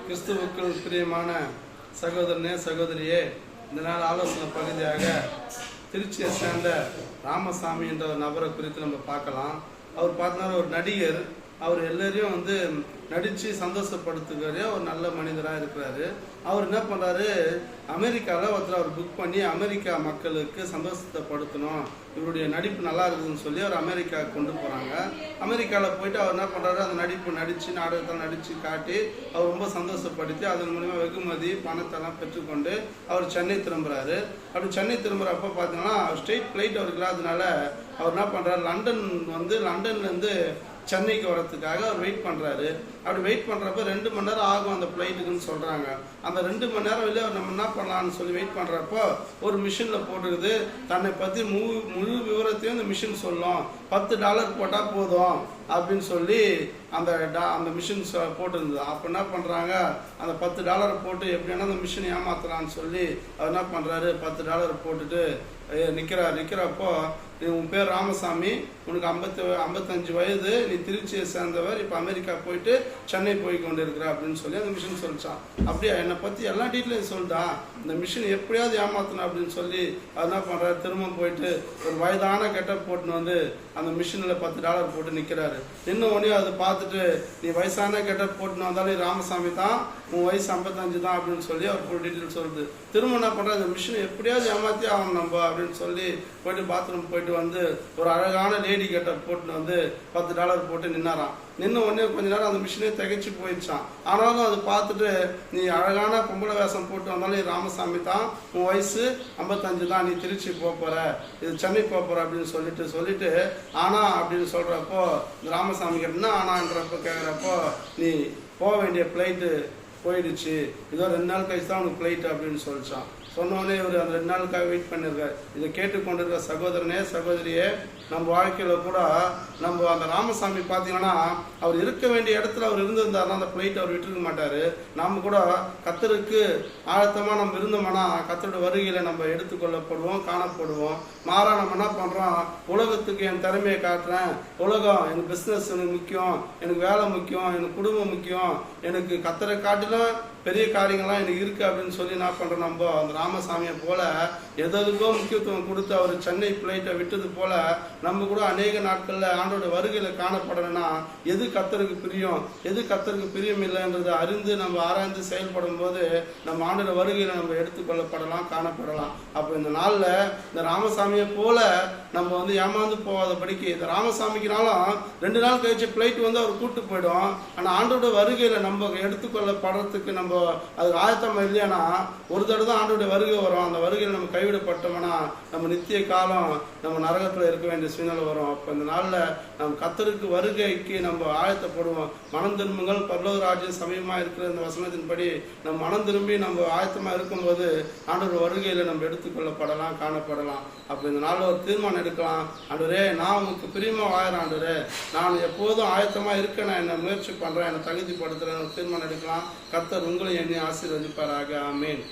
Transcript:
கிறிஸ்துவுக்குள் பிரியமான சகோதரனே சகோதரியே, இந்த நாள் ஆலோசனை பகுதியாக திருச்சியை சேர்ந்த ராமசாமி என்ற ஒரு நபரை குறித்து நம்ம பார்க்கலாம். அவர் பார்த்தோன்னா ஒரு நடிகர். அவர் எல்லாரையும் நடித்து சந்தோஷப்படுத்துகிற ஒரு நல்ல மனிதராக இருக்கிறாரு. அவர் என்ன பண்ணுறாரு, அமெரிக்காவில் ஒருத்தர் அவர் புக் பண்ணி அமெரிக்கா மக்களுக்கு சந்தோஷத்தைப்படுத்தணும், இவருடைய நடிப்பு நல்லா இருக்குதுன்னு சொல்லி அவர் அமெரிக்காவுக்கு கொண்டு போகிறாங்க. அமெரிக்காவில் போயிட்டு அவர் என்ன பண்ணுறாரு, அந்த நடிப்பு நடித்து நாடகத்தில் நடித்து காட்டி அவர் ரொம்ப சந்தோஷப்படுத்தி அதன் மூலிமா வெகுமதி பணத்தெல்லாம் பெற்றுக்கொண்டு அவர் சென்னை திரும்புகிறாரு. அப்படி சென்னை திரும்புகிறப்ப பார்த்தீங்கன்னா ஸ்ட்ரெயிட் ஃப்ளைட் அவருக்கு இல்லாததுனால அவர் என்ன பண்ணுறாரு, லண்டன்லேருந்து சென்னைக்கு வரத்துக்காக அவர் வெயிட் பண்ணுறாரு. அப்படி வெயிட் பண்ணுறப்ப 2 மணி நேரம் ஆகும் அந்த ஃப்ளைட்டுக்குன்னு சொல்கிறாங்க. அந்த 2 மணி நேரம் வெளியே அவர் நம்ம என்ன பண்ணலான்னு சொல்லி வெயிட் பண்ணுறப்போ ஒரு மிஷினில் போட்டுருக்குது, தன்னை பற்றி முழு விவரத்தையும் இந்த மிஷின் சொல்லும், $10 போட்டால் போதும் அப்படின்னு சொல்லி அந்த மிஷின் போட்டுருந்தது. அப்போ என்ன பண்ணுறாங்க, அந்த $10 போட்டு எப்படின்னா அந்த மிஷினை ஏமாத்தலான்னு சொல்லி அவர் என்ன பண்ணுறாரு, $10 போட்டுட்டு நிற்கிறப்போ, உன் பேர் ராமசாமி, உனக்கு 55 வயது, நீ திருச்சியை சேர்ந்தவர், இப்போ அமெரிக்கா போயிட்டு சென்னை போய் கொண்டு இருக்கிற அப்படின்னு சொல்லி அந்த மிஷின் சொல்லிச்சான். அப்படியா, என்னை பற்றி எல்லா டீட்டெயிலும் சொல்லிட்டான், இந்த மிஷின் எப்படியாவது ஏமாத்தணும் அப்படின்னு சொல்லி அவர் என்ன பண்ணுறாரு, திரும்ப போயிட்டு ஒரு வயதான கெட்டப் போட்டுன்னு அந்த மிஷினில் $10 போட்டு நிற்கிறாரு. இன்னும் ஒன்றே அதை பார்த்துட்டு, நீ வயசான கெட்டப் போட்டுன்னு வந்தாலும் ராமசாமி தான், உன் வயசு 55 தான் அப்படின்னு சொல்லி அவர் ஃபுல் டீட்டெயில் சொல்லுது. திரும்ப என்ன பண்ணுறாரு, இந்த மிஷினை எப்படியாவது ஏமாற்றி ஆகணும் நம்ம அப்படின்னு சொல்லி போயிட்டு பாத்ரூம் போயிட்டு ஒரு அழகான லேடி கெட்டப் போட்டுன்னு $10 போட்டு நின்னாராம். நின்று உடனே கொஞ்ச நேரம் அந்த மிஷினே திகைச்சு போயிடுச்சான். ஆனாலும் அது பார்த்துட்டு, நீ அழகான பொம்பளை வேஷம் போட்டு வந்தாலும் ராமசாமி தான், உன் வயசு 55 தான், நீ திருச்சி போகிற, இது சென்னை போகிற அப்படின்னு சொல்லிட்டு ஆனா அப்படின்னு சொல்கிறப்போ இந்த ராமசாமி கேட்டா ஆனான்றப்போ கேட்குறப்போ, நீ போக வேண்டிய ஃப்ளைட்டு போயிடுச்சு, இதோ 2 நாள் கழிச்சு தான் உனக்கு ஃப்ளைட்டு அப்படின்னு சொல்லிச்சான். சொன்னோடனே இவர் அந்த 2 நாளுக்காக வெயிட் பண்ணியிருக்கார். இதை கேட்டுக்கொண்டிருக்க சகோதரனே சகோதரியே, நம்ம வாழ்க்கையில் கூட நம்ம அந்த ராமசாமி பார்த்தீங்கன்னா அவர் இருக்க வேண்டிய இடத்துல அவர் இருந்திருந்தாருன்னா அந்த ஃப்ளைட் அவர் விட்டுருக்க மாட்டார். நம்ம கூட கர்த்தருக்கு ஆழத்தமாக நம்ம இருந்தோம்னா கர்த்தரோட வருகையில் நம்ம எடுத்துக்கொள்ளப்படுவோம், காணப்படுவோம். மாறா நம்ம என்ன பண்ணுறோம், உலகத்துக்கு என் திறமையை காட்டுறேன், உலகம் எனக்கு பிஸ்னஸ் எனக்கு முக்கியம், எனக்கு வேலை முக்கியம், எனக்கு குடும்பம் முக்கியம், எனக்கு கர்த்தரை காட்டிலும் பெரிய காரியங்கள்லாம் எனக்கு இருக்குது அப்படின்னு சொல்லி என்ன பண்ணுறோம், நம்ம அந்த ராமசாமியை போல எதற்கோ முக்கியத்துவம் கொடுத்து அவர் சென்னை ஃப்ளைட்டை விட்டது போல நம்ம கூட அநேக நாட்களில் ஆண்டோட வருகையில் காணப்படணும்னா எது கர்த்தருக்கு பிரியம், எது கர்த்தருக்கு பிரியம் இல்லைன்றதை அறிந்து நம்ம ஆராய்ந்து செயல்படும் போது நம்ம ஆண்டோட வருகையில் நம்ம எடுத்துக்கொள்ளப்படலாம், காணப்படலாம். அப்போ இந்த நாளில் இந்த ராமசாமியை போல நம்ம ஏமாந்து போகாதபடிக்கு, இந்த ராமசாமிக்குனாலும் 2 நாள் கழிச்சு ஃப்ளைட் அவர் கூட்டு போயிடும். ஆனால் ஆண்டோட வருகையில் நம்ம எடுத்துக்கொள்ளப்படுறதுக்கு நம்ம அதுக்கு ஆயத்தமாக இல்லையானா ஒரு தடவை தான் ஆண்டோட வருகை வரும். அந்த வருகையில் நம்ம கைவிடப்பட்டோம்னா நம்ம நித்திய காலம் நம்ம நரகத்தில் இருக்க வேண்டிய சூழ்நிலை வரும். அப்போ இந்த நாளில் நம்ம கர்த்தருக்கு வருகைக்கு நம்ம ஆயத்தப்படுவோம். மனம் திரும்புங்கள், பரலோக ராஜ்யம் சமயமாக இருக்கிற இந்த வசனத்தின்படி நம்ம மனம் திரும்பி நம்ம ஆயத்தமாக இருக்கும்போது ஆண்டோட வருகையில் நம்ம எடுத்துக்கொள்ளப்படலாம், காணப்படலாம். அப்போ இந்த நாளில் ஒரு தீர்மானம் எடுக்கலாம், ஆண்டவரே நான் உங்களுக்கு பிரியமாக வாழறேன், ஆண்டவரே நான் எப்போதும் ஆயத்தமாக இருக்க, நான் என்ன முயற்சி பண்ணுறேன், என்னை தகுதிப்படுத்துகிறேன், தீர்மானம் எடுக்கலாம். கர்த்தர் உங்களை என்னை ஆசீர்வதிப்பாராக. ஆமென்.